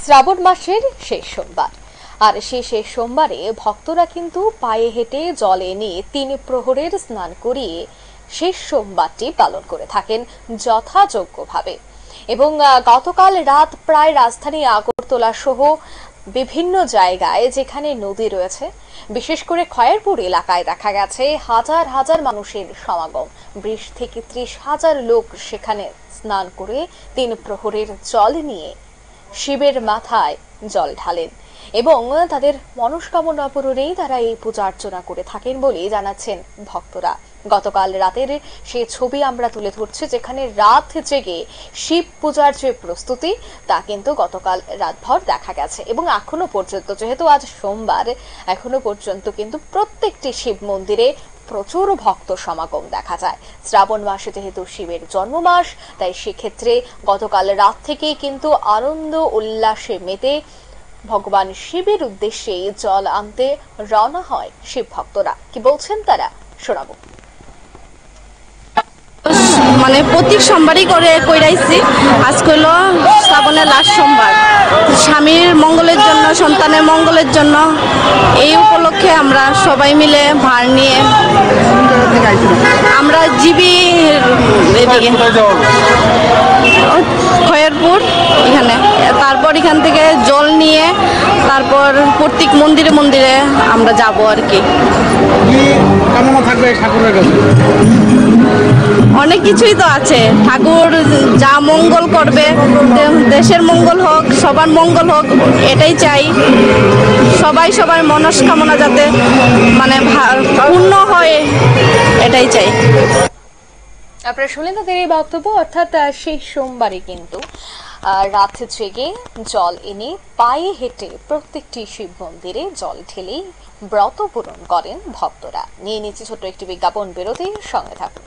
শ্রাবণ মাসের শেষ সোমবার, আর সেই শেষ সোমবারে ভক্তরা কিন্তু পায়ে হেঁটে জল এনে 3 প্রহরের স্নান করিয়ে শেষ সোমবারটি পালন করে থাকেন যথাযোগ্যভাবে। এবং গতকাল রাত প্রায় রাজধানী আগরতলা সহ বিভিন্ন জায়গায় যেখানে নদী রয়েছে, বিশেষ করে খয়েরপুর এলাকায় দেখা গেছে হাজার হাজার মানুষের সমাগম। 20 থেকে 30,000 লোক সেখানে স্নান করে 3 প্রহরের জল নিয়ে শিবের মাথায় জল ঢালেন এবং তাদের মনস্কামনা পূরণেই তারা এই পূজা অর্চনা করে থাকেন বলে জানাচ্ছেন ভক্তরা। গতকাল রাতের সেই ছবি আমরা তুলে ধরছি, যেখানে রাত জেগে শিব পূজার যে প্রস্তুতি তা কিন্তু গতকাল রাতভর দেখা গেছে। এবং এখনো পর্যন্ত, যেহেতু আজ সোমবার, এখনো পর্যন্ত কিন্তু প্রত্যেকটি শিব মন্দিরে প্রচুর ভক্ত সমাগম দেখা যায়। শ্রাবণ মাসে যেহেতু শিবের জন্ম মাস, তাই সেক্ষেত্রে গতকাল রাত থেকেই কিন্তু আনন্দ উল্লাসে মেতে ভগবান শিবের উদ্দেশ্যে জল আনতে রওনা হয় শিব ভক্তরা। কি বলছেন তারা, শোনাবো। মানে প্রতি সোমবারই কইরাইছি, আজ কইল শ্রাবণের লাস্ট সোমবার। স্বামীর মঙ্গলের জন্য, সন্তানের মঙ্গলের জন্য এই উপলক্ষে আমরা সবাই মিলে ভার নিয়ে আমরা জিবি খয়েরপুর এখানে, তারপর এখান থেকে জল নিয়ে তারপর প্রত্যেক মন্দিরে মন্দিরে আমরা যাব আর কি। অনেক কিছুই তো আছে, ঠাকুর যা মঙ্গল করবে, দেশের মঙ্গল হোক, সবার মঙ্গল হোক, এটাই চাই। সবাই সবার মনস্কামনা যাতে মানে পূর্ণ হয়, এটাই চাই। আপনারা শুনলেন তাদের এই বক্তব্য। অর্থাৎ সেই সোমবারে কিন্তু রাত জেগে জল এনে পায়ে হেঁটে প্রত্যেকটি শিব মন্দিরে জল ঢেলেই ব্রত পূরণ করেন ভক্তরা। নিয়ে নিচ্ছে ছোট্ট একটি বিজ্ঞাপন বিরতি, সঙ্গে থাকুন।